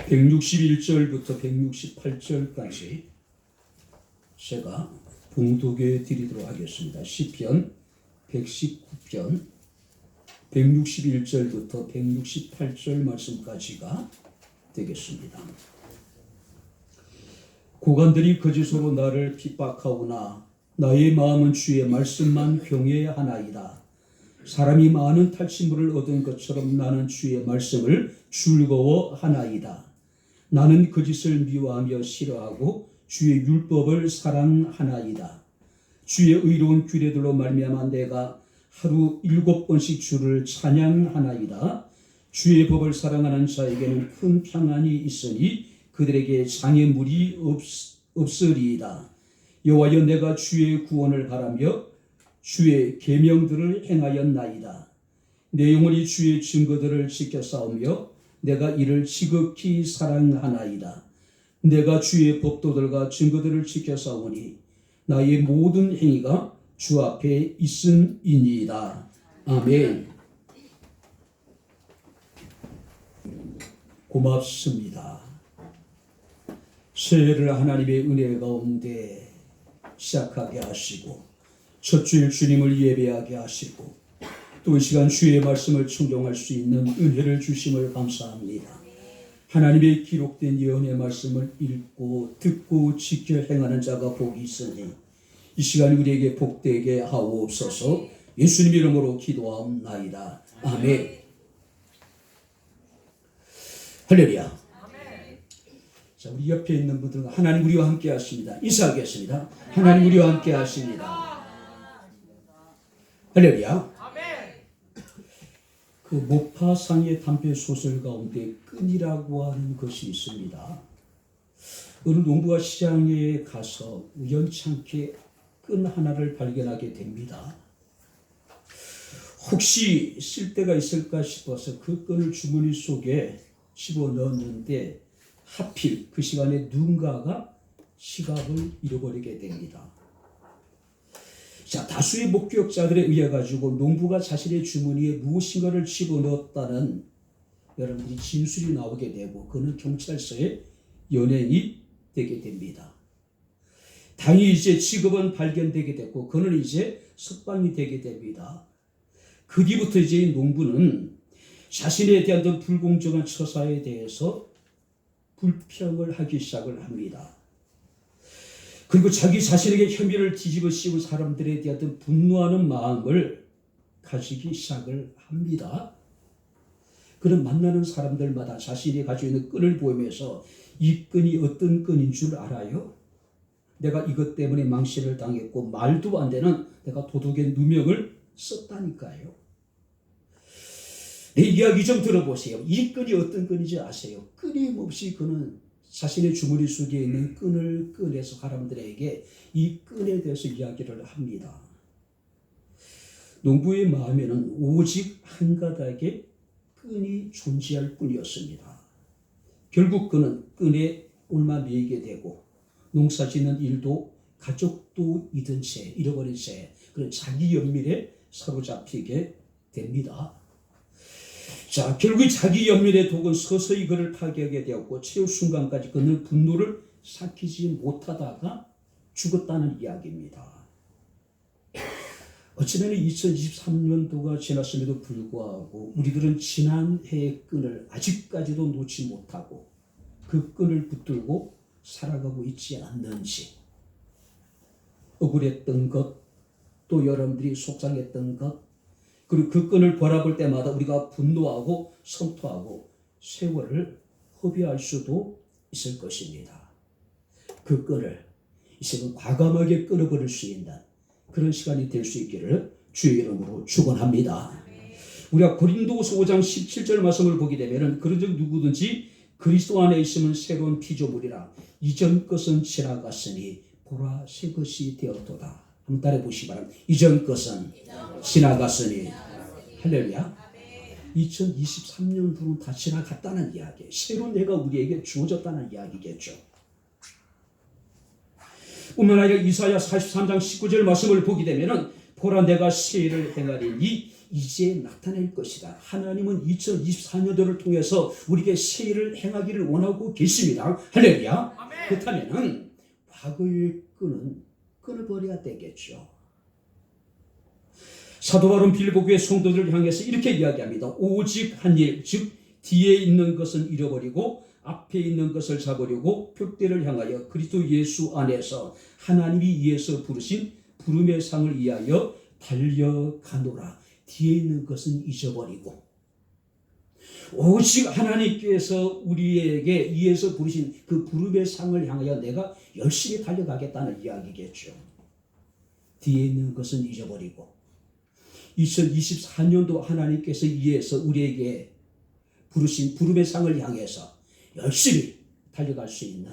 161절부터 168절까지 제가 봉독해 드리도록 하겠습니다. 시편 119편 161절부터 168절 말씀까지가 되겠습니다. 고관들이 거짓으로 나를 핍박하오나 나의 마음은 주의 말씀만 경외하나이다. 사람이 많은 탈취물을 얻은 것처럼 나는 주의 말씀을 즐거워하나이다. 나는 거짓을 미워하며 싫어하고 주의 율법을 사랑하나이다. 주의 의로운 규례들로 말미암아 내가 하루 7번씩 주를 찬양하나이다. 주의 법을 사랑하는 자에게는 큰 평안이 있으니 그들에게 장애물이 없으리이다. 여호와여, 내가 주의 구원을 바라며 주의 계명들을 행하였나이다. 내 영혼이 주의 증거들을 지켜 싸우며 내가 이를 지극히 사랑하나이다. 내가 주의 법도들과 증거들을 지켜 싸우니 나의 모든 행위가 주 앞에 있음이니이다. 아멘. 고맙습니다. 새해를 하나님의 은혜 가운데 시작하게 하시고 첫 주일 주님을 예배하게 하시고 또 이 시간 주의 말씀을 청종할 수 있는 은혜를 주심을 감사합니다. 하나님의 기록된 예언의 말씀을 읽고 듣고 지켜 행하는 자가 복이 있으니 이 시간 우리에게 복되게 하옵소서. 예수님 이름으로 기도하옵나이다. 아멘. 할렐루야. 자, 우리 옆에 있는 분들은 하나님 우리와 함께 하십니다. 인사하겠습니다. 하나님 우리와 함께 하십니다. 할렐루야. 그 모파상의 담배 소설 가운데 끈이라고 하는 것이 있습니다. 어느 농부가 시장에 가서 우연찮게 끈 하나를 발견하게 됩니다. 혹시 쓸 데가 있을까 싶어서 그 끈을 주머니 속에 집어넣었는데 하필 그 시간에 누군가가 시각을 잃어버리게 됩니다. 자, 다수의 목격자들에 의해 가지고 농부가 자신의 주머니에 무엇인가를 집어넣었다는 여러분들이 진술이 나오게 되고 그는 경찰서에 연행이 되게 됩니다. 당연히 이제 직업은 발견되게 됐고 그는 이제 석방이 되게 됩니다. 그 뒤부터 이제 농부는 자신에 대한 불공정한 처사에 대해서 불평을 하기 시작을 합니다. 그리고 자기 자신에게 혐의를 뒤집어 씌운 사람들에 대한 분노하는 마음을 가지기 시작을 합니다. 그는 만나는 사람들마다 자신이 가지고 있는 끈을 보이면서 이 끈이 어떤 끈인 줄 알아요? 내가 이것 때문에 망신을 당했고 말도 안 되는 내가 도덕의 누명을 썼다니까요. 내 이야기 좀 들어보세요. 이 끈이 어떤 끈인지 아세요? 끊임없이 그는 자신의 주머니 속에 있는 끈을 꺼내서 사람들에게 이 끈에 대해서 이야기를 합니다. 농부의 마음에는 오직 한 가닥의 끈이 존재할 뿐이었습니다. 결국 그는 끈에 얽매이게 되고 농사짓는 일도 가족도 잃은 채 잃어버린 채 그런 자기 연민에 사로잡히게 됩니다. 자, 결국 자기 연민의 독은 서서히 그를 파괴하게 되었고 최후 순간까지 그는 분노를 삭히지 못하다가 죽었다는 이야기입니다. 어쩌면 2023년도가 지났음에도 불구하고 우리들은 지난해의 끈을 아직까지도 놓지 못하고 그 끈을 붙들고 살아가고 있지 않는지, 억울했던 것, 또 여러분들이 속상했던 것, 그리고 그 끈을 바라볼 때마다 우리가 분노하고 성토하고 세월을 허비할 수도 있을 것입니다. 그 끈을 이제 과감하게 끊어버릴 수 있는 그런 시간이 될 수 있기를 주의 이름으로 축원합니다. 우리가 고린도후서 5장 17절 말씀을 보게 되면 그런즉 누구든지 그리스도 안에 있으면 새로운 피조물이라 이전 것은 지나갔으니 보라 새 것이 되었도다. 한번 따라해 보시기 바랍니다. 이전 것은 지나갔으니. 할렐루야. 2023년도는 다 지나갔다는 이야기. 새로운 해가 우리에게 주어졌다는 이야기겠죠. 뿐만 아니라 이사야 43장 19절 말씀을 보게 되면 보라 내가 새 일을 행하리니 이제 나타낼 것이다. 하나님은 2024년도를 통해서 우리에게 새 일을 행하기를 원하고 계십니다. 할렐루야. 그렇다면 과거의 끈은 끊어버려야 되겠죠. 사도 바울은 빌립보교회 성도들을 향해서 이렇게 이야기합니다. 오직 한 일, 즉 뒤에 있는 것은 잃어버리고 앞에 있는 것을 잡으려고 표대를 향하여 그리스도 예수 안에서 하나님이 위에서 부르신 부름의 상을 위하여 달려가노라. 뒤에 있는 것은 잊어버리고 오직 하나님께서 우리에게 위에서 부르신 그 부름의 상을 향하여 내가 열심히 달려가겠다는 이야기겠죠. 뒤에 있는 것은 잊어버리고 2024년도 하나님께서 위에서 우리에게 부르신 부름의 상을 향해서 열심히 달려갈 수 있는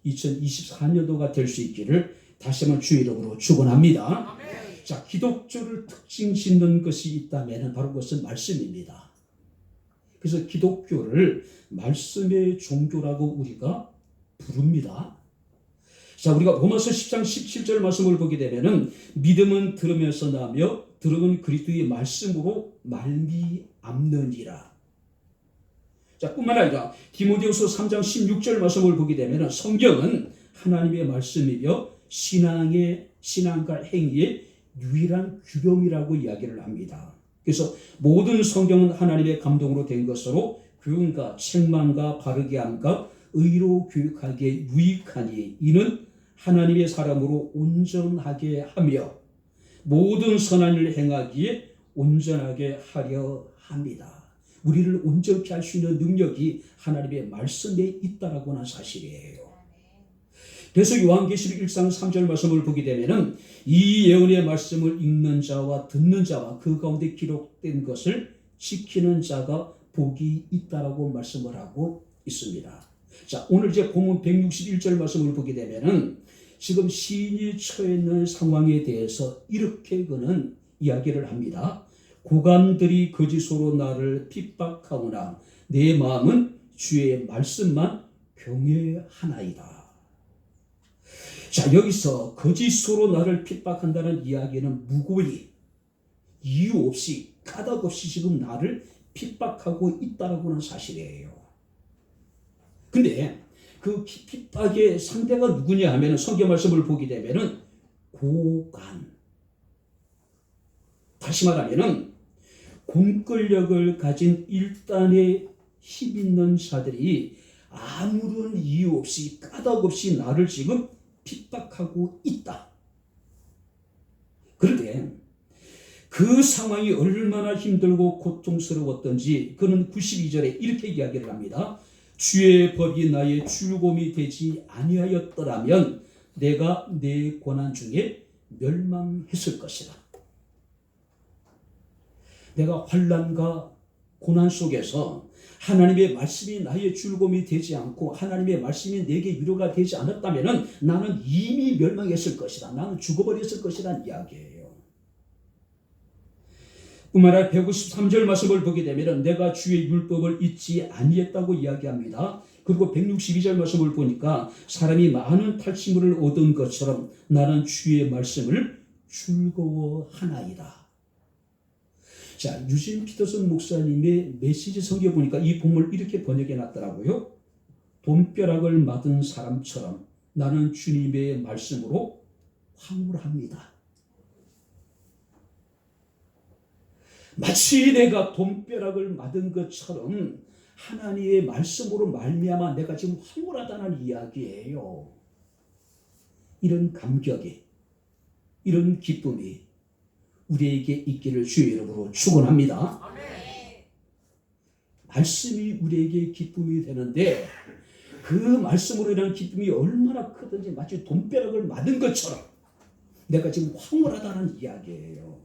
2024년도가 될 수 있기를 다시 한번 주의 이름으로 축원합니다. 자, 기독교를 특징 짓는 것이 있다면 바로 그것은 말씀입니다. 그래서 기독교를 말씀의 종교라고 우리가 부릅니다. 자, 우리가 로마서 10장 17절 말씀을 보게 되면은 믿음은 들으면서 나며 들음은 그리스도의 말씀으로 말미암느니라. 자, 뿐만 아니라 디모데후서 3장 16절 말씀을 보게 되면은 성경은 하나님의 말씀이며 신앙과 행위의 유일한 규범이라고 이야기를 합니다. 그래서 모든 성경은 하나님의 감동으로 된 것으로 교훈과 책망과 바르게 함과 의로 교육하기에 유익하니 이는 하나님의 사람으로 온전하게 하며 모든 선한 일을 행하기에 온전하게 하려 합니다. 우리를 온전케 할 수 있는 능력이 하나님의 말씀에 있다라고 하는 사실이에요. 그래서 요한계시록 1장 3절 말씀을 보게 되면은 이 예언의 말씀을 읽는 자와 듣는 자와 그 가운데 기록된 것을 지키는 자가 복이 있다라고 말씀을 하고 있습니다. 자, 오늘 이제 본문 161절 말씀을 보게 되면은 지금 시인이 처해 있는 상황에 대해서 이렇게 그는 이야기를 합니다. 고관들이 거짓으로 나를 핍박하오나 내 마음은 주의 말씀만 경외하나이다. 자, 여기서 거짓으로 나를 핍박한다는 이야기는 무고히 이유 없이 까닭 없이 지금 나를 핍박하고 있다라고 하는 사실이에요. 근데 그 핍박의 상대가 누구냐 하면 성경 말씀을 보게 되면은 고관. 다시 말하면은 공권력을 가진 일단의 힘 있는 자들이 아무런 이유 없이 까닭 없이 나를 지금 핍박하고 있다. 그런데 그 상황이 얼마나 힘들고 고통스러웠던지 그는 92절에 이렇게 이야기를 합니다. 주의 법이 나의 줄곰이 되지 아니하였더라면 내가 내 고난 중에 멸망했을 것이다. 내가 환난과 고난 속에서 하나님의 말씀이 나의 줄곰이 되지 않고 하나님의 말씀이 내게 위로가 되지 않았다면 나는 이미 멸망했을 것이다. 나는 죽어버렸을 것이라는 이야기예요. 뿐만 아니라 153절 말씀을 보게 되면 내가 주의 율법을 잊지 아니했다고 이야기합니다. 그리고 162절 말씀을 보니까 사람이 많은 탈취물을 얻은 것처럼 나는 주의 말씀을 즐거워하나이다. 자, 유진 피터슨 목사님의 메시지 성경에 보니까 이 본문을 이렇게 번역해 놨더라고요. 돈벼락을 맞은 사람처럼 나는 주님의 말씀으로 황홀합니다. 마치 내가 돈벼락을 맞은 것처럼 하나님의 말씀으로 말미암아 내가 지금 황홀하다는 이야기예요. 이런 감격이, 이런 기쁨이 우리에게 있기를 주의 이름으로 축원합니다. 말씀이 우리에게 기쁨이 되는데 그 말씀으로 인한 기쁨이 얼마나 크든지 마치 돈벼락을 맞은 것처럼 내가 지금 황홀하다는 이야기예요.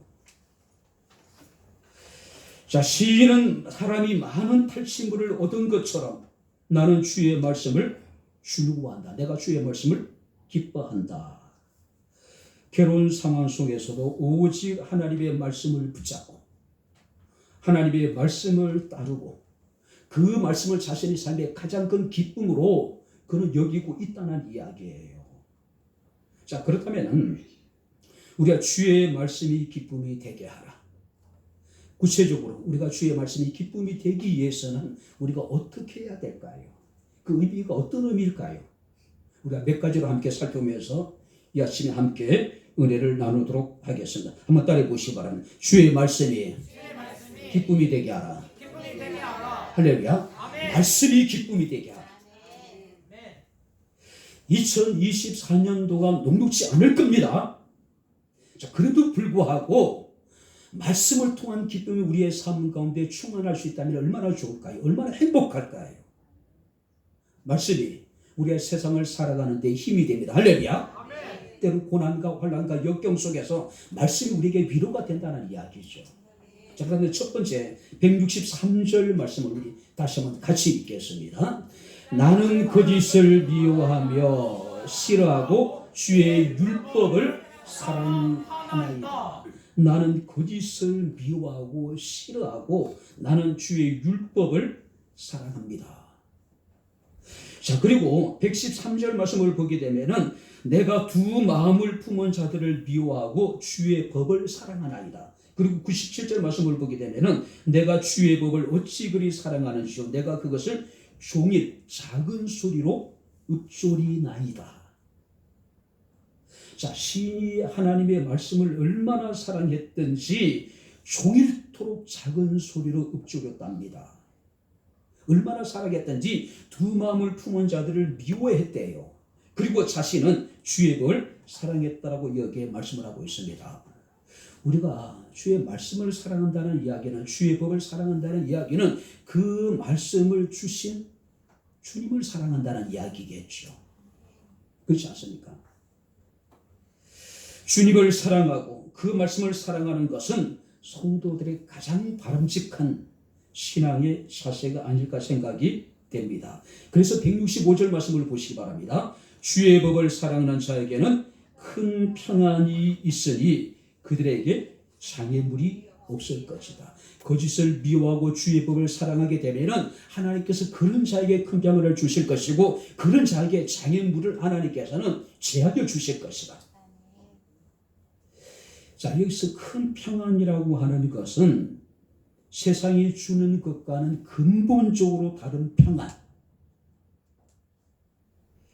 자, 시인은 사람이 많은 탈취물을 얻은 것처럼 나는 주의 말씀을 즐거워한다. 내가 주의 말씀을 기뻐한다. 괴로운 상황 속에서도 오직 하나님의 말씀을 붙잡고 하나님의 말씀을 따르고 그 말씀을 자신의 삶의 가장 큰 기쁨으로 그는 여기고 있다는 이야기예요. 자, 그렇다면 우리가 주의 말씀이 기쁨이 되게 하라. 구체적으로 우리가 주의 말씀이 기쁨이 되기 위해서는 우리가 어떻게 해야 될까요? 그 의미가 어떤 의미일까요? 우리가 몇 가지로 함께 살펴보면서 이 아침에 함께 은혜를 나누도록 하겠습니다. 한번 따라해 보시기 바랍니다. 주의 말씀이 기쁨이 되게 하라. 할렐루야. 말씀이 기쁨이 되게 하라. 2024년도가 녹록지 않을 겁니다. 자, 그래도 불구하고 말씀을 통한 기쁨이 우리의 삶 가운데 충만할 수 있다면 얼마나 좋을까요? 얼마나 행복할까요? 말씀이 우리의 세상을 살아가는 데 힘이 됩니다. 할렐루야. 때로 고난과 환난과 역경 속에서 말씀이 우리에게 위로가 된다는 이야기죠. 자, 그런데 첫 번째 163절 말씀을 우리 다시 한번 같이 읽겠습니다. 나는 거짓을 미워하며 싫어하고 주의 율법을 사랑하나이다. 나는 거짓을 미워하고 싫어하고 나는 주의 율법을 사랑합니다. 자, 그리고 113절 말씀을 보게 되면은 내가 두 마음을 품은 자들을 미워하고 주의 법을 사랑하나이다. 그리고 97절 말씀을 보게 되면은 내가 주의 법을 어찌 그리 사랑하는지요 내가 그것을 종일 작은 소리로 읊조리나이다. 자, 시인이 하나님의 말씀을 얼마나 사랑했든지 종일토록 작은 소리로 읊조렸답니다. 얼마나 사랑했든지 두 마음을 품은 자들을 미워했대요. 그리고 자신은 주의 법을 사랑했다라고 여기에 말씀을 하고 있습니다. 우리가 주의 말씀을 사랑한다는 이야기는 주의 법을 사랑한다는 이야기는 그 말씀을 주신 주님을 사랑한다는 이야기겠죠. 그렇지 않습니까? 주님을 사랑하고 그 말씀을 사랑하는 것은 성도들의 가장 바람직한 신앙의 자세가 아닐까 생각이 됩니다. 그래서 165절 말씀을 보시기 바랍니다. 주의 법을 사랑하는 자에게는 큰 평안이 있으니 그들에게 장애물이 없을 것이다. 거짓을 미워하고 주의 법을 사랑하게 되면 하나님께서 그런 자에게 큰 평안을 주실 것이고 그런 자에게 장애물을 하나님께서는 제하여 주실 것이다. 자, 여기서 큰 평안이라고 하는 것은 세상이 주는 것과는 근본적으로 다른 평안.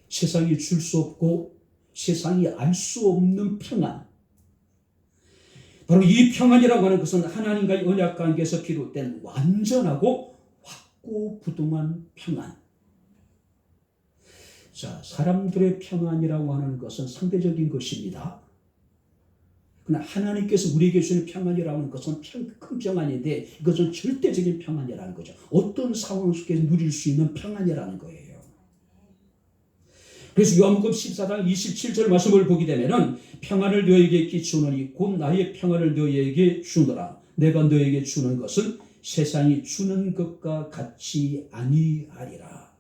세상이 줄 수 없고 세상이 알 수 없는 평안. 바로 이 평안이라고 하는 것은 하나님과의 언약 관계에서 비롯된 완전하고 확고부동한 평안. 자, 사람들의 평안이라고 하는 것은 상대적인 것입니다. 그러나 하나님께서 우리에게 주는 평안이라고 하는 것은 큰 평안인데 이것은 절대적인 평안이라는 거죠. 어떤 상황 속에서 누릴 수 있는 평안이라는 거예요. 그래서 요한복음 14장 27절 말씀을 보게 되면은 평안을 너에게 끼치노니 곧 나의 평안을 너에게 주노라. 내가 너에게 주는 것은 세상이 주는 것과 같이 아니하리라.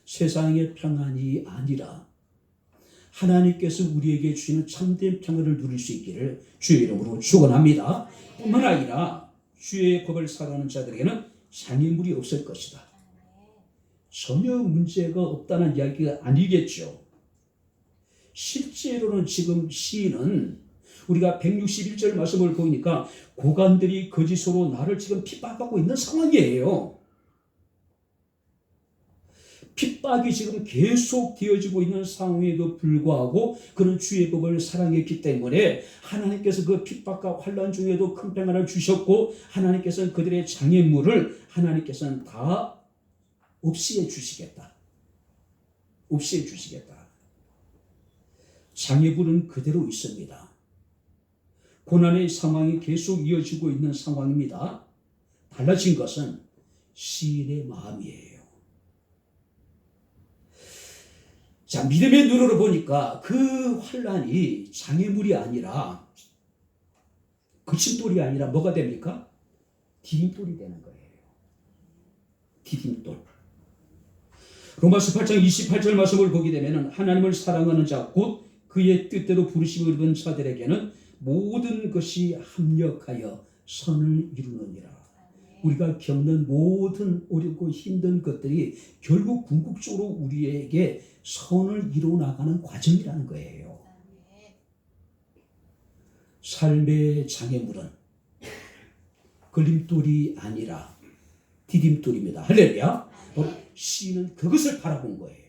세상의 평안이 아니라 하나님께서 우리에게 주시는 참된 평안을 누릴 수 있기를 주의 이름으로 축원합니다. 뿐만 아니라 주의 법을 사랑하는 자들에게는 장애물이 없을 것이다. 전혀 문제가 없다는 이야기가 아니겠죠. 실제로는 지금 시인은 우리가 161절 말씀을 보니까 고관들이 거짓으로 나를 지금 핍박하고 있는 상황이에요. 핍박이 지금 계속 되어지고 있는 상황에도 불구하고 그는 주의 법을 사랑했기 때문에 하나님께서 그 핍박과 환난 중에도 큰 평안을 주셨고 하나님께서는 그들의 장애물을 하나님께서는 다 없이해 주시겠다. 없이해 주시겠다. 장애물은 그대로 있습니다. 고난의 상황이 계속 이어지고 있는 상황입니다. 달라진 것은 시인의 마음이에요. 자, 믿음의 눈으로 보니까 그 환난이 장애물이 아니라 그침돌이 아니라 뭐가 됩니까? 디딤돌이 되는 거예요. 디딤돌. 로마서 8장 28절 말씀을 보게 되면 하나님을 사랑하는 자 곧 그의 뜻대로 부르심을 얻은 자들에게는 모든 것이 합력하여 선을 이루느니라. 우리가 겪는 모든 어렵고 힘든 것들이 결국 궁극적으로 우리에게 선을 이루어 나가는 과정이라는 거예요. 삶의 장애물은 걸림돌이 아니라 디딤돌입니다. 할렐루야. 시인은 그것을 바라본 거예요.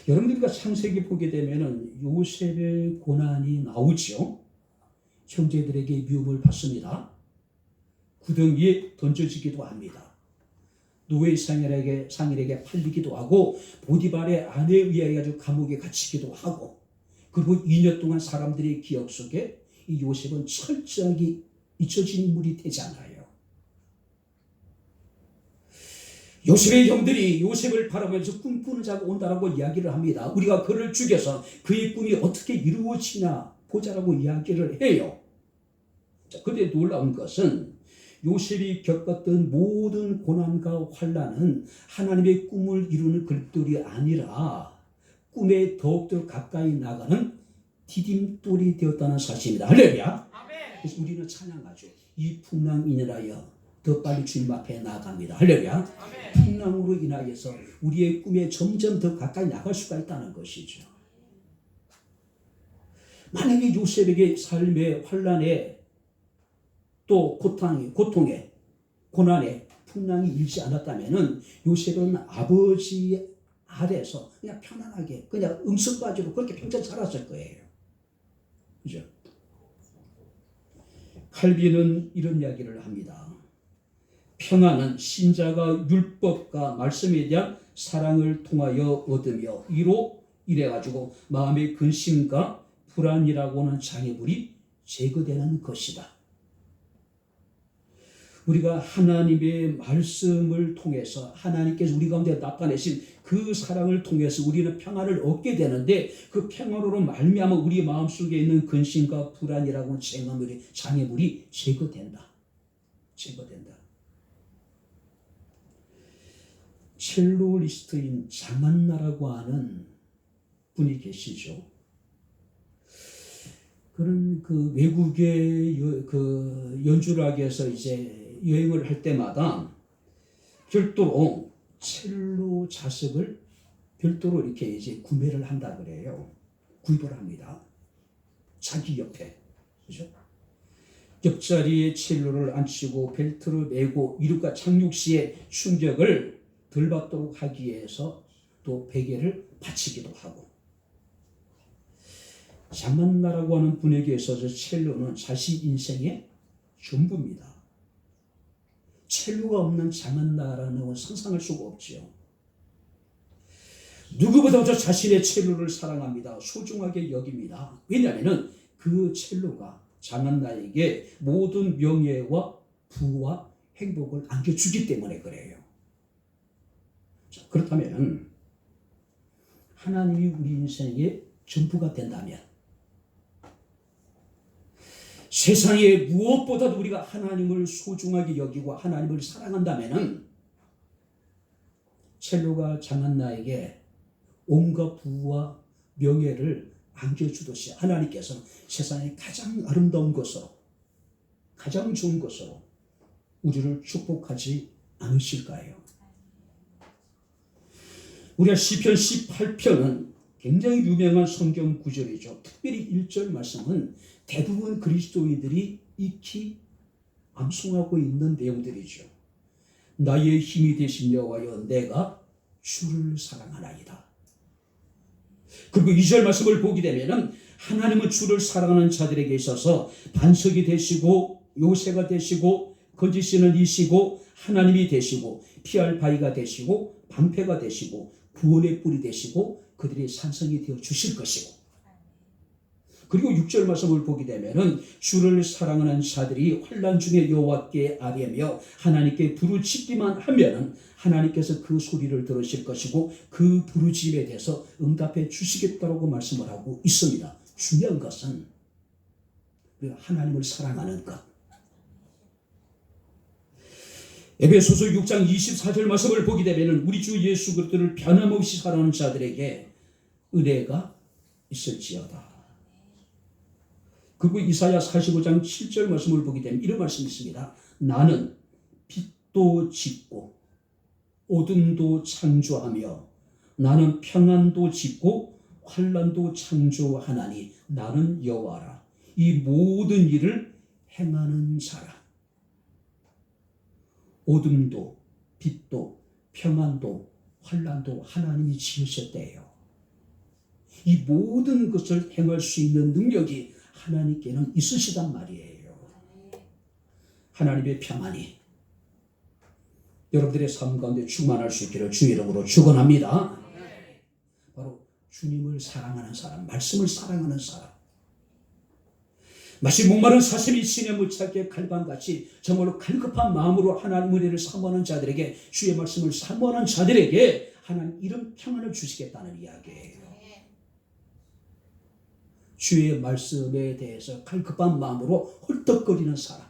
여러분들과 창세기 보게 되면은 요셉의 고난이 나오죠. 형제들에게 미움을 받습니다. 구덩이에 던져지기도 합니다. 노예 상인에게 팔리기도 하고 보디발의 아내에 의해 아주 감옥에 갇히기도 하고, 그리고 2년 동안 사람들의 기억 속에 이 요셉은 철저하게 잊혀진 인물이 되잖아요. 요셉의 형들이 요셉을 바라보면서 꿈꾸는 자가 온다라고 이야기를 합니다. 우리가 그를 죽여서 그의 꿈이 어떻게 이루어지냐 보자라고 이야기를 해요. 자, 그런데 놀라운 것은 요셉이 겪었던 모든 고난과 환난은 하나님의 꿈을 이루는 걸림돌이 아니라 꿈에 더욱더 가까이 나가는 디딤돌이 되었다는 사실입니다. 할렐루야. 그래서 우리는 찬양하죠. 이 풍랑 인하여 더 빨리 주님 앞에 나아갑니다. 할렐루야. 풍랑으로 인하여서 우리의 꿈에 점점 더 가까이 나갈 수가 있다는 것이죠. 만약에 요셉에게 삶의 환난에 또 고통에 고난에 풍랑이 일지 않았다면은 요셉은 아버지 아래서 그냥 편안하게 그냥 응석바지로 그렇게 평생 살았을 거예요. 그죠? 칼빈은 이런 이야기를 합니다. 평안은 신자가 율법과 말씀에 대한 사랑을 통하여 얻으며 이로 이래가지고 마음의 근심과 불안이라고 하는 장애물이 제거되는 것이다. 우리가 하나님의 말씀을 통해서 하나님께서 우리 가운데 나타내신 그 사랑을 통해서 우리는 평안을 얻게 되는데, 그 평안으로 말미암아 우리 마음속에 있는 근심과 불안이라고 하는 장애물이 제거된다. 첼로리스트인 장한나라고 하는 분이 계시죠. 그런 그 외국의 연주를 하기 위해서 이제 여행을 할 때마다 별도로 첼로 자석을 별도로 이렇게 이제 구매를 한다 그래요. 구입을 합니다. 자기 옆에. 그죠? 옆자리에 첼로를 앉히고 벨트를 매고 이륙과 착륙 시에 충격을 덜 받도록 하기 위해서 또 베개를 받치기도 하고. 장만나라고 하는 분에게 있어서 첼로는 자신 인생의 전부입니다. 첼로가 없는 장만나라는 건 상상할 수가 없지요. 누구보다도 자신의 첼로를 사랑합니다. 소중하게 여깁니다. 왜냐하면 그 첼로가 장만나에게 모든 명예와 부와 행복을 안겨주기 때문에 그래요. 자, 그렇다면 하나님이 우리 인생의 전부가 된다면, 세상에 무엇보다도 우리가 하나님을 소중하게 여기고 하나님을 사랑한다면 첼로가 장한나에게 온갖 부와 명예를 안겨주듯이 하나님께서는 세상의 가장 아름다운 것으로, 가장 좋은 것으로 우리를 축복하지 않으실까요? 우리가 시편 18편은 굉장히 유명한 성경 구절이죠. 특별히 1절 말씀은 대부분 그리스도인들이 익히 암송하고 있는 내용들이죠. 나의 힘이 되신 여호와여, 내가 주를 사랑하나이다. 그리고 2절 말씀을 보게 되면 하나님은 주를 사랑하는 자들에게 있어서 반석이 되시고 요새가 되시고 거짓이는 이시고 하나님이 되시고 피할 바위가 되시고 방패가 되시고 구원의 뿔이 되시고 그들의 산성이 되어 주실 것이고, 그리고 6절 말씀을 보게 되면은 주를 사랑하는 자들이 환난 중에 여호와께 아뢰며 하나님께 부르짖기만 하면은 하나님께서 그 소리를 들으실 것이고 그 부르짖음에 대해서 응답해 주시겠다고 말씀을 하고 있습니다. 중요한 것은 우리가 하나님을 사랑하는 것. 에베소서 6장 24절 말씀을 보게 되면 우리 주 예수 그리스도를 변함없이 사랑하는 자들에게 은혜가 있을지어다. 그리고 이사야 45장 7절 말씀을 보게 되면 이런 말씀이 있습니다. 나는 빛도 짓고 어둠도 창조하며 나는 평안도 짓고 환난도 창조하나니 나는 여호와라. 이 모든 일을 행하는 자라. 어둠도 빛도 평안도 환난도 하나님이 지으셨대요. 이 모든 것을 행할 수 있는 능력이 하나님께는 있으시단 말이에요. 하나님의 평안이 여러분들의 삶 가운데 충만할 수 있기를 주의 이름으로 축원합니다. 바로 주님을 사랑하는 사람, 말씀을 사랑하는 사람, 마치 목마른 사슴이 신에 못 찾게 갈반같이 정말로 갈급한 마음으로 하나님 은혜를 사모하는 자들에게, 주의 말씀을 사모하는 자들에게 하나님 이런 평안을 주시겠다는 이야기예요. 주의 말씀에 대해서 갈급한 마음으로 헐떡거리는 사람,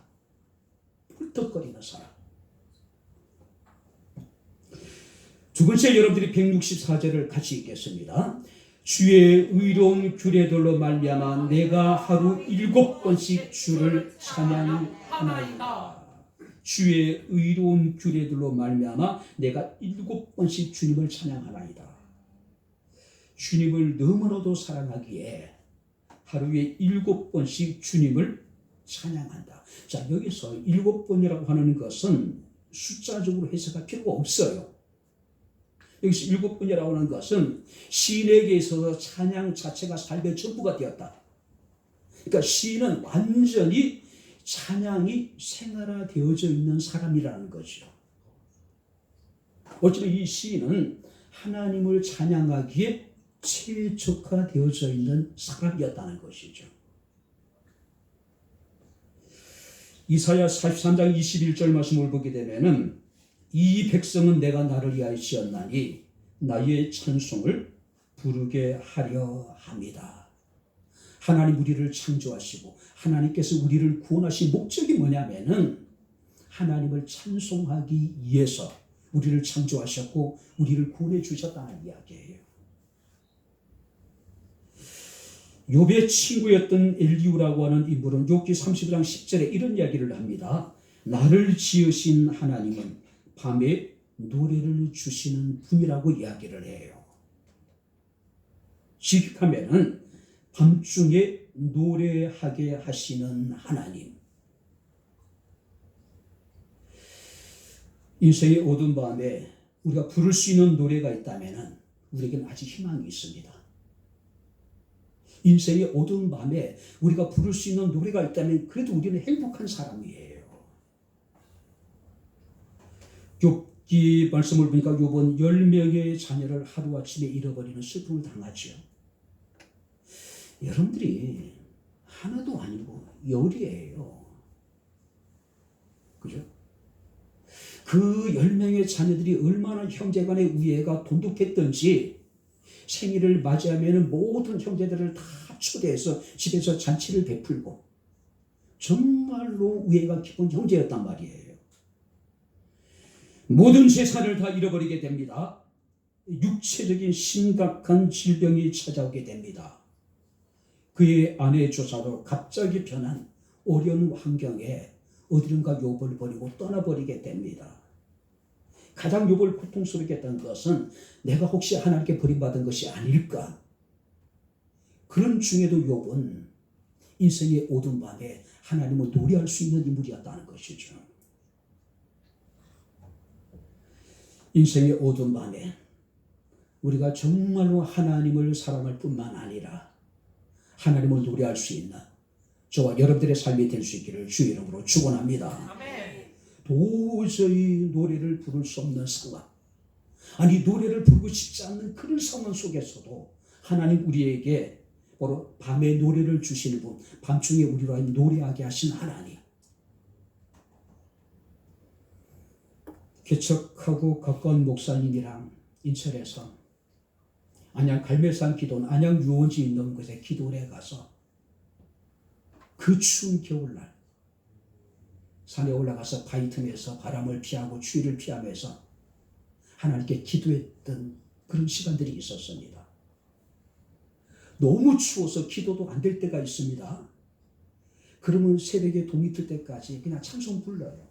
헐떡거리는 사람. 두 번째, 여러분들이 164절을 같이 읽겠습니다. 주의 의로운 규례들로 말미암아 내가 하루 7번씩 주를 찬양하나이다. 주의 의로운 규례들로 말미암아 내가 7번씩 주님을 찬양하나이다. 주님을 너무나도 사랑하기에 하루에 7번씩 주님을 찬양한다. 자, 여기서 7번이라고 하는 것은 숫자적으로 해석할 필요가 없어요. 여기서 7번이라고 하는 것은 시인에게 있어서 찬양 자체가 삶의 전부가 되었다. 그러니까 시인은 완전히 찬양이 생활화되어져 있는 사람이라는 거죠. 어쩌면 이 시인은 하나님을 찬양하기에 최적화되어져 있는 사람이었다는 것이죠. 이사야 43장 21절 말씀을 보게 되면은 이 백성은 내가 나를 위하여 지었나니 나의 찬송을 부르게 하려 합니다. 하나님 우리를 창조하시고 하나님께서 우리를 구원하신 목적이 뭐냐면은 하나님을 찬송하기 위해서 우리를 창조하셨고 우리를 구원해 주셨다는 이야기예요. 욥의 친구였던 엘리후라고 하는 인물은 욥기 30장 10절에 이런 이야기를 합니다. 나를 지으신 하나님은 밤에 노래를 주시는 분이라고 이야기를 해요. 직역하면은 밤중에 노래하게 하시는 하나님. 인생의 어두운 밤에 우리가 부를 수 있는 노래가 있다면은 우리에게는 아직 희망이 있습니다. 인생의 어두운 밤에 우리가 부를 수 있는 노래가 있다면 그래도 우리는 행복한 사람이에요. 욥기 말씀을 보니까 욥은 10명의 자녀를 하루아침에 잃어버리는 슬픔을 당하죠. 여러분들이 하나도 아니고 열이에요. 그죠? 그 10명의 자녀들이 얼마나 형제간의 우애가 돈독했던지 생일을 맞이하면 모든 형제들을 다 초대해서 집에서 잔치를 베풀고 정말로 우애가 깊은 형제였단 말이에요. 모든 재산을 다 잃어버리게 됩니다. 육체적인 심각한 질병이 찾아오게 됩니다. 그의 아내조차도 갑자기 변한 어려운 환경에 어디론가 욥을 버리고 떠나버리게 됩니다. 가장 욥을 고통스럽게 했던 것은 내가 혹시 하나님께 버림받은 것이 아닐까. 그런 중에도 욥은 인생의 어두운 밤에 하나님을 노래할 수 있는 인물이었다는 것이죠. 인생의 어두운 밤에 우리가 정말로 하나님을 사랑할 뿐만 아니라 하나님을 노래할 수 있는 저와 여러분들의 삶이 될 수 있기를 주의 이름으로 축원합니다. 아멘. 도저히 노래를 부를 수 없는 상황, 아니 노래를 부르고 싶지 않는 그런 상황 속에서도 하나님 우리에게 바로 밤에 노래를 주시는 분, 밤중에 우리로 노래하게 하신 하나님. 개척하고 가까운 목사님이랑 인천에서 안양 갈매산 기도원, 안양 유원지 있는 곳에 기도를 해가서 그 추운 겨울날 산에 올라가서 바위 틈에서 바람을 피하고 추위를 피하면서 하나님께 기도했던 그런 시간들이 있었습니다. 너무 추워서 기도도 안 될 때가 있습니다. 그러면 새벽에 동이 틀 때까지 그냥 찬송 불러요.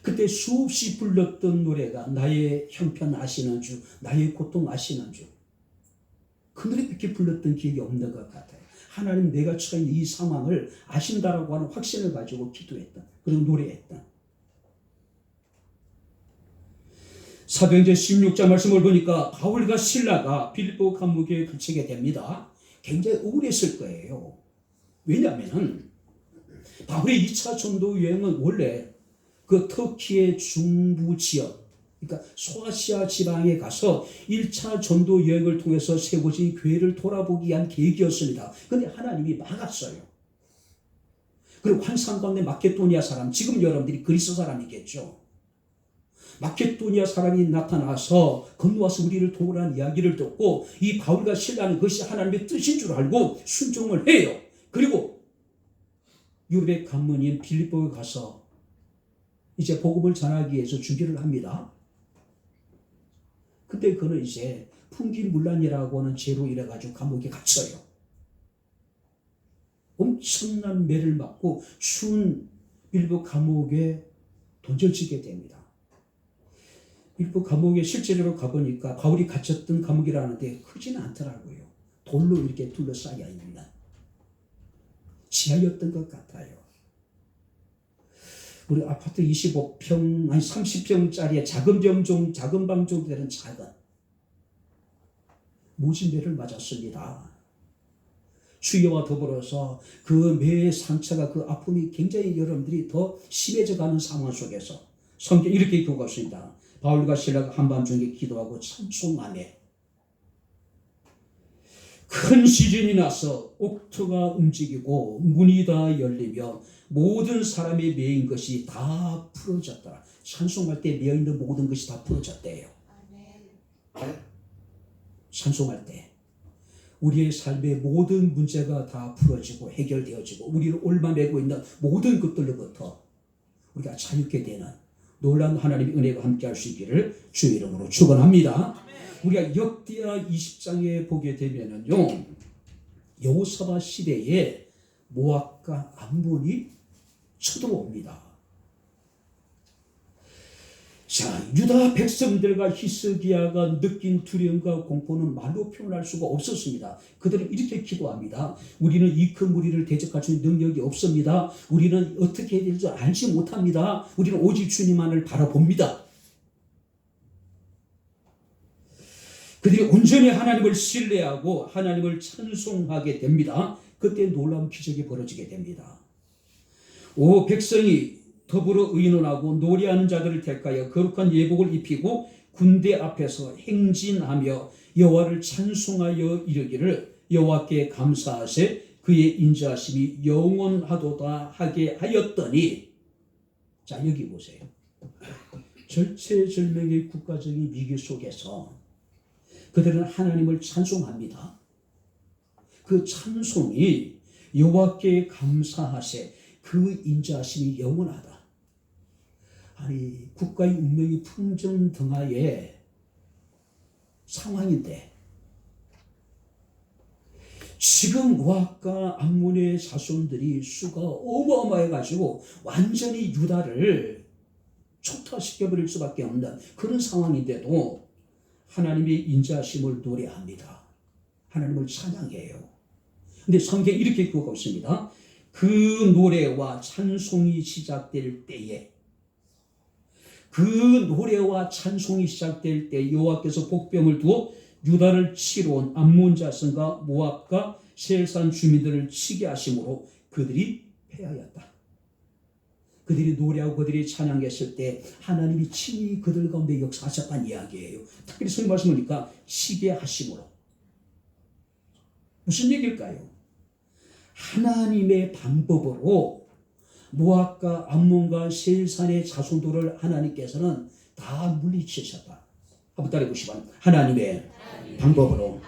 그때 수없이 불렀던 노래가 나의 형편 아시는 주, 나의 고통 아시는 주. 그 노래밖에 불렀던 기억이 없는 것 같아요. 하나님 내가 처한 이 상황을 아신다라고 하는 확신을 가지고 기도했다. 그리고 노래했다. 사도행전 16장 말씀을 보니까 바울과 실라가 빌립보 감옥에 갇히게 됩니다. 굉장히 우울했을 거예요. 왜냐하면 바울의 2차 전도 여행은 원래 그 터키의 중부 지역, 그러니까 소아시아 지방에 가서 1차 전도 여행을 통해서 세워진 교회를 돌아보기 위한 계획이었습니다. 그런데 하나님이 막았어요. 그리고 환상 가운데 마케도니아 사람, 지금 여러분들이 그리스 사람이겠죠. 마케도니아 사람이 나타나서 건너와서 우리를 도우라는 이야기를 듣고 이 바울과 실라는 그것이 하나님의 뜻인 줄 알고 순종을 해요. 그리고 유럽의 관문인 빌립보에 가서 이제 복음을 전하기 위해서 준비를 합니다. 그때 그는 이제 풍기문란이라고 하는 죄로 이래가지고 감옥에 갇혀요. 엄청난 매를 맞고 추운 빌립보 감옥에 던져지게 됩니다. 빌립보 감옥에 실제로 가보니까 바울이 갇혔던 감옥이라는데 크지는 않더라고요. 돌로 이렇게 둘러싸여 있는 지하였던 것 같아요. 우리 아파트 25평, 아니 30평짜리의 작은 방 정도 되는 작은 모진매를 맞았습니다. 추위와 더불어서 그 매의 상처가 그 아픔이 굉장히 여러분들이 더 심해져 가는 상황 속에서 성경 이렇게 기록했습니다. 바울과 실라가 한밤중에 기도하고 찬송하며 큰 시즌이 나서 옥토가 움직이고 문이 다 열리며 모든 사람이 매인 것이 다 풀어졌더라. 찬송할 때 매어있는 모든 것이 다 풀어졌대요. 찬송할 때 우리의 삶의 모든 문제가 다 풀어지고 해결되어지고 우리를 얽매고 있는 모든 것들로부터 우리가 자유케 되는 놀라운 하나님의 은혜가 함께할 수 있기를 주의 이름으로 축원합니다. 우리가 역대하 20장에 보게 되면은요, 여호사밧 시대에 모압과 암몬이 쳐들어옵니다. 자, 유다 백성들과 히스기야가 느낀 두려움과 공포는 말로 표현할 수가 없었습니다. 그들은 이렇게 기도합니다. 우리는 이 큰 무리를 대적할 수 있는 능력이 없습니다. 우리는 어떻게 해야 될지 알지 못합니다. 우리는 오직 주님만을 바라봅니다. 그들이 온전히 하나님을 신뢰하고 하나님을 찬송하게 됩니다. 그때 놀라운 기적이 벌어지게 됩니다. 오 백성이 더불어 의논하고 노래하는 자들을 택하여 거룩한 예복을 입히고 군대 앞에서 행진하며 여호와를 찬송하여 이르기를 여호와께 감사하세 그의 인자하심이 영원하도다 하게 하였더니, 자 여기 보세요. 절체절명의 국가적인 위기 속에서 그들은 하나님을 찬송합니다. 그 찬송이 여호와께 감사하세 그 인자하심이 영원하다. 아니 국가의 운명이 풍전등화의 상황인데 지금 모압과 암몬의 자손들이 수가 어마어마해가지고 완전히 유다를 초토화시켜버릴 수밖에 없는 그런 상황인데도 하나님의 인자하심을 노래합니다. 하나님을 찬양해요. 근데 성경에 이렇게 기록하고 있습니다. 그 노래와 찬송이 시작될 때에 그 노래와 찬송이 시작될 때 여호와께서 복병을 두어 유다를 치러 온 암몬 자손과 모압과 세일산 주민들을 치게 하심으로 그들이 패하였다. 그들이 노래하고 그들이 찬양했을 때 하나님이 친히 그들 가운데 역사하셨다는 이야기예요. 특별히 성경 말씀을 보니까 치게 하심으로. 무슨 얘기일까요? 하나님의 방법으로 모압과 암몬과 세일산의 자손들을 하나님께서는 다 물리치셨다. 한번 따라해 보시면 하나님의 방법으로.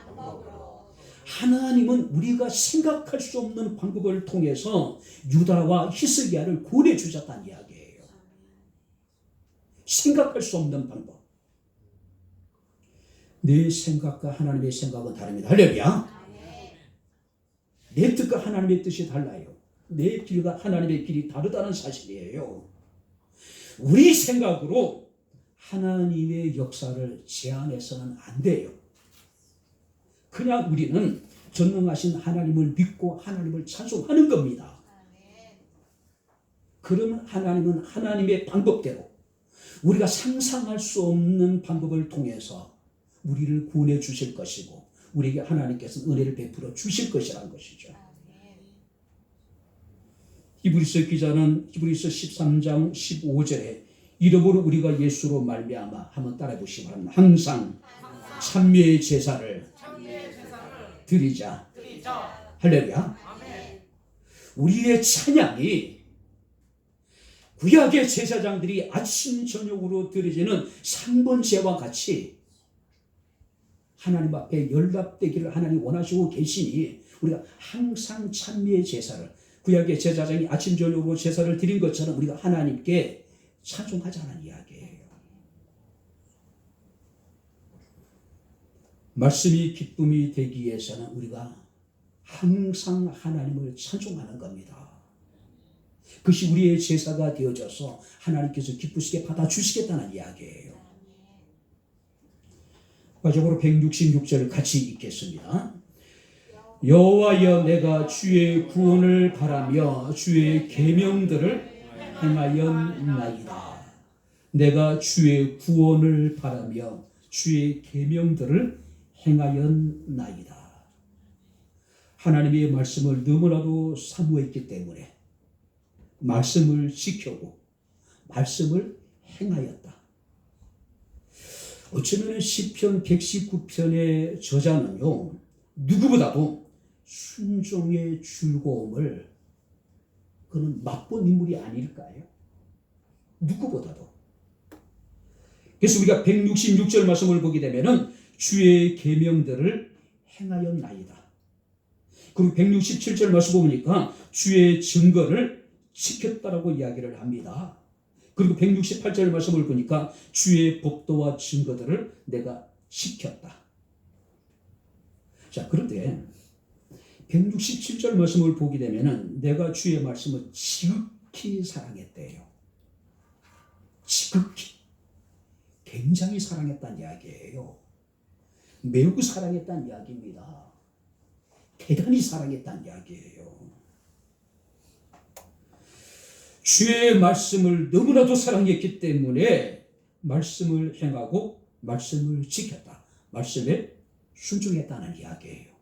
하나님은 우리가 생각할 수 없는 방법을 통해서 유다와 히스기야를 구원해 주셨다는 이야기예요. 생각할 수 없는 방법. 내 생각과 하나님의 생각은 다릅니다. 할렐루야. 내 뜻과 하나님의 뜻이 달라요. 내 길과 하나님의 길이 다르다는 사실이에요. 우리 생각으로 하나님의 역사를 제한해서는 안 돼요. 그냥 우리는 전능하신 하나님을 믿고 하나님을 찬송하는 겁니다. 그러면 하나님은 하나님의 방법대로 우리가 상상할 수 없는 방법을 통해서 우리를 구원해 주실 것이고 우리에게 하나님께서 은혜를 베풀어 주실 것이라는 것이죠. 히브리서 기자는 히브리서 13장 15절에 이러므로 우리가 예수로 말미암아 한번 따라해 보시기 바랍니다. 항상 참회의 제사를 드리자. 할렐루야. 우리의 찬양이 구약의 제사장들이 아침 저녁으로 드려지는 3번제와 같이 하나님 앞에 연락되기를 하나님 원하시고 계시니 우리가 항상 찬미의 제사를 구약의 제사장이 아침 저녁으로 제사를 드린 것처럼 우리가 하나님께 찬송하자는 이야기예요. 말씀이 기쁨이 되기 위해서는 우리가 항상 하나님을 찬송하는 겁니다. 그것이 우리의 제사가 되어져서 하나님께서 기쁘시게 받아주시겠다는 이야기예요. 마지막으로 166절을 같이 읽겠습니다. 여호와여 내가 주의 구원을 바라며 주의 계명들을 행하였나이다. 내가 주의 구원을 바라며 주의 계명들을 행하였나이다. 하나님의 말씀을 너무나도 사모했기 때문에 말씀을 지켜고 말씀을 행하였다. 어쩌면 시편 119편의 저자는요 누구보다도 순종의 즐거움을 그는 맛본 인물이 아닐까요? 누구보다도. 그래서 우리가 166절 말씀을 보게 되면은 주의 계명들을 행하였나이다. 그리고 167절 말씀 보니까 주의 증거를 지켰다라고 이야기를 합니다. 그리고 168절 말씀을 보니까 주의 법도와 증거들을 내가 지켰다. 자, 그런데 167절 말씀을 보게 되면은 내가 주의 말씀을 지극히 사랑했대요. 지극히. 굉장히 사랑했다는 이야기예요. 매우 사랑했다는 이야기입니다. 대단히 사랑했다는 이야기예요. 주의 말씀을 너무나도 사랑했기 때문에 말씀을 행하고 말씀을 지켰다. 말씀에 순종했다는 이야기예요.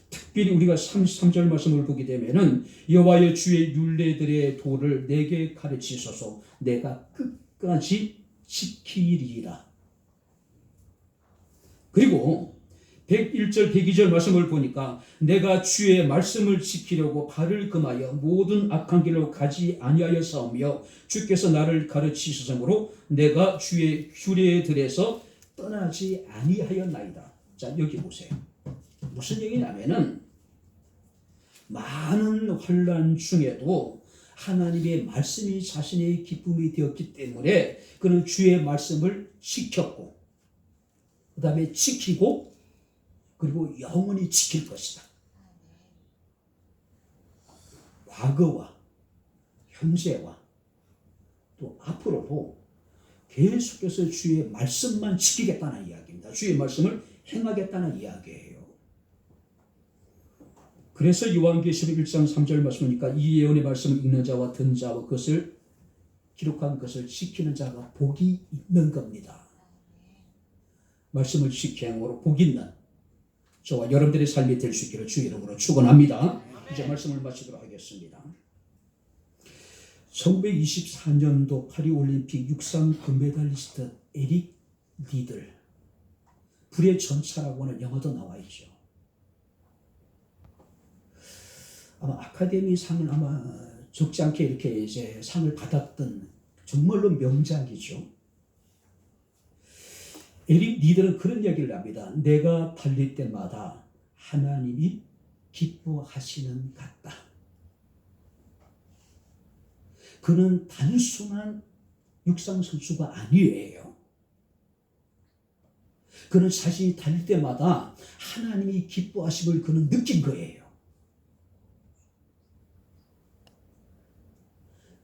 특별히 우리가 33절 말씀을 보게 되면은 여호와여 주의 율례들의 도를 내게 가르치소서 내가 끝까지 지키리라. 그리고 101절 102절 말씀을 보니까 내가 주의 말씀을 지키려고 발을 금하여 모든 악한 길로 가지 아니하였사오며 주께서 나를 가르치셨으므로 내가 주의 규례들에서 떠나지 아니하였나이다. 자, 여기 보세요. 무슨 얘기냐면은 많은 환난 중에도 하나님의 말씀이 자신의 기쁨이 되었기 때문에 그는 주의 말씀을 지켰고 그 다음에 지키고 그리고 영원히 지킬 것이다. 과거와 현재와 또 앞으로도 계속해서 주의 말씀만 지키겠다는 이야기입니다. 주의 말씀을 행하겠다는 이야기예요. 그래서 요한계시록 1장 3절 말씀이니까 이 예언의 말씀을 읽는 자와 듣는 자와 그것을 기록한 것을 지키는 자가 복이 있는 겁니다. 말씀을 지킴으로 복 있는 저와 여러분들의 삶이 될 수 있기를 주의 이름으로 축원합니다. 이제 말씀을 마치도록 하겠습니다. 1924년도 파리올림픽 육상 금메달리스트 에릭 니들 불의 전차라고 하는 영화도 나와 있죠. 아마 아카데미 상은 아마 적지 않게 이렇게 이제 상을 받았던 정말로 명작이죠. 에릭 니들은 그런 이야기를 합니다. 내가 달릴 때마다 하나님이 기뻐하시는 같다. 그는 단순한 육상 선수가 아니에요. 그는 자신이 달릴 때마다 하나님이 기뻐하심을 그는 느낀 거예요.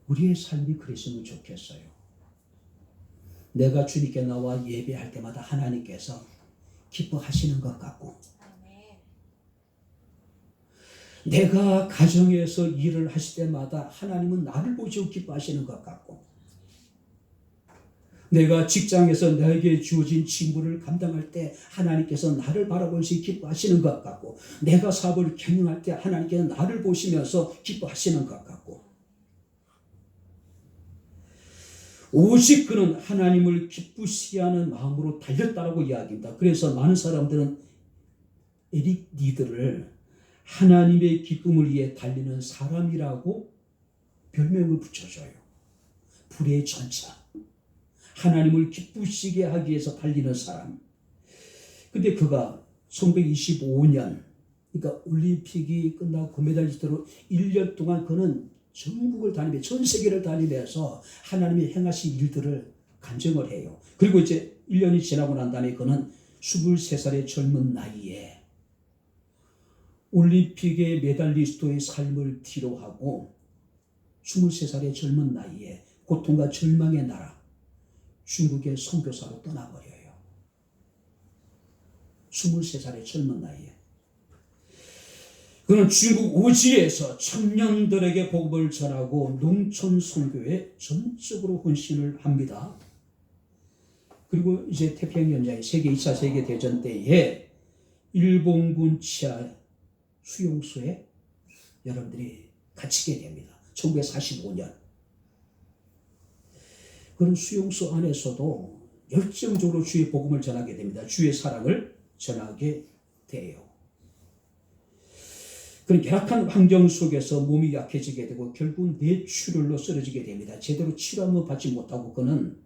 우리의 삶이 그랬으면 좋겠어요. 내가 주님께 나와 예배할 때마다 하나님께서 기뻐하시는 것 같고, 내가 가정에서 일을 하실 때마다 하나님은 나를 보시고 기뻐하시는 것 같고, 내가 직장에서 나에게 주어진 직무를 감당할 때 하나님께서 나를 바라보시고 기뻐하시는 것 같고, 내가 사업을 경영할 때 하나님께서 나를 보시면서 기뻐하시는 것 같고, 오직 그는 하나님을 기쁘시게 하는 마음으로 달렸다라고 이야기합니다. 그래서 많은 사람들은 에릭 리더를 하나님의 기쁨을 위해 달리는 사람이라고 별명을 붙여줘요. 불의 전차. 하나님을 기쁘시게 하기 위해서 달리는 사람. 근데 그가 1925년, 그러니까 올림픽이 끝나고 금메달리스트로 1년 동안 그는 전국을 다니며 전 세계를 다니면서 하나님이 행하신 일들을 간증을 해요. 그리고 이제 1년이 지나고 난 다음에 그는 23살의 젊은 나이에 올림픽의 메달리스트의 삶을 뒤로하고 23살의 젊은 나이에 고통과 절망의 나라 중국의 선교사로 떠나버려요. 23살의 젊은 나이에. 그는 중국 우지에서 청년들에게 복음을 전하고 농촌 선교에 전적으로 헌신을 합니다. 그리고 이제 태평양 전쟁, 세계 2차 세계대전 때에 일본군 치하 수용소에 여러분들이 갇히게 됩니다. 1945년. 그런 수용소 안에서도 열정적으로 주의 복음을 전하게 됩니다. 주의 사랑을 전하게 돼요. 그런 열악한 환경 속에서 몸이 약해지게 되고 결국 뇌출혈로 쓰러지게 됩니다. 제대로 치료를 받지 못하고 그는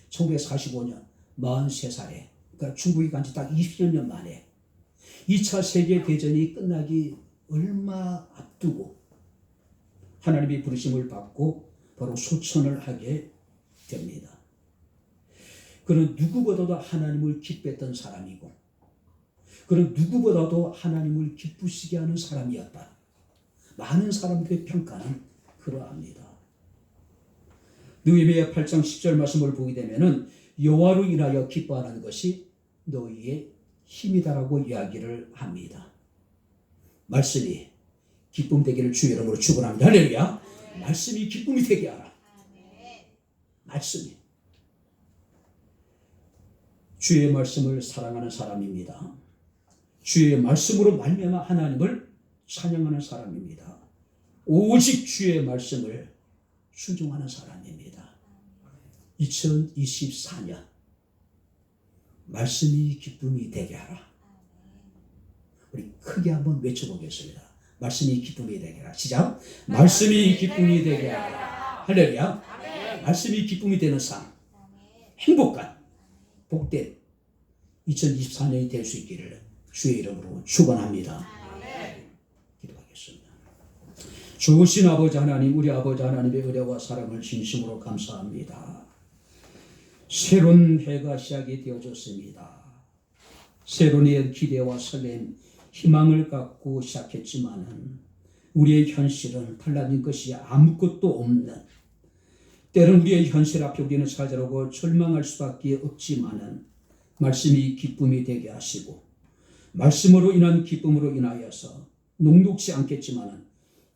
1945년 43살에, 그러니까 중국에 간 지 딱 20년 만에 2차 세계대전이 끝나기 얼마 앞두고 하나님의 부르심을 받고 바로 소천을 하게 됩니다. 그는 누구보다도 하나님을 기뻐했던 사람이고, 그는 누구보다도 하나님을 기쁘시게 하는 사람이었다. 많은 사람들의 평가는 그러합니다. 느헤미야 8장 10절 말씀을 보게 되면은 여호와로 인하여 기뻐하는 것이 너희의 힘이다라고 이야기를 합니다. 말씀이 기쁨 되기를 주의 이름으로 축원합니다. 할렐루야. 말씀이 기쁨이 되게 하라. 말씀이. 주의 말씀을 사랑하는 사람입니다. 주의 말씀으로 말미암아 하나님을 찬양하는 사람입니다. 오직 주의 말씀을 순종하는 사람입니다. 2024년 말씀이 기쁨이 되게 하라. 우리 크게 한번 외쳐보겠습니다. 말씀이 기쁨이 되게 하라. 시작. 말씀이 기쁨이 되게 하라. 할렐루야. 말씀이 기쁨이 되는 삶, 행복한 복된 2024년이 될 수 있기를 주의 이름으로 축원합니다. 기도하겠습니다. 좋으신 아버지 하나님, 우리 아버지 하나님의 은혜와 사랑을 진심으로 감사합니다. 새로운 해가 시작이 되어졌습니다. 새로운 해의 기대와 설렘, 희망을 갖고 시작했지만은 우리의 현실은 달라진 것이 아무것도 없는, 때론 우리의 현실 앞에 우리는 좌절하고 절망할 수밖에 없지만은 말씀이 기쁨이 되게 하시고 말씀으로 인한 기쁨으로 인하여서 녹록지 않겠지만은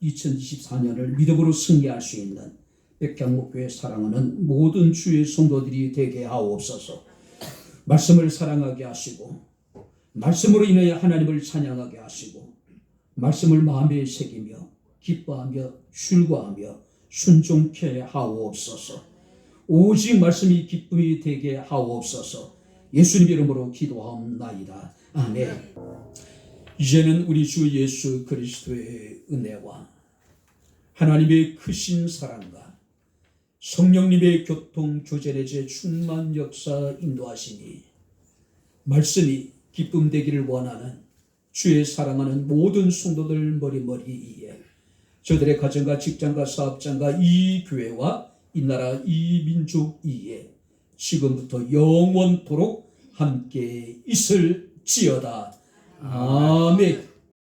2024년을 믿음으로 승리할 수 있는 백향목교회 사랑하는 모든 주의 성도들이 되게 하옵소서. 말씀을 사랑하게 하시고 말씀으로 인하여 하나님을 찬양하게 하시고 말씀을 마음에 새기며 기뻐하며 즐거워하며 순종케 하옵소서. 오직 말씀이 기쁨이 되게 하옵소서. 예수님 이름으로 기도하옵나이다. 아멘. 이제는 우리 주 예수 그리스도의 은혜와 하나님의 크신 사랑과 성령님의 교통 교제의 제 충만 역사 인도하시니 말씀이 기쁨 되기를 원하는 주의 사랑하는 모든 성도들 머리머리에 저들의 가정과 직장과 사업장과 이 교회와 이 나라 이 민족 이에 지금부터 영원토록 함께 있을지어다. 아멘.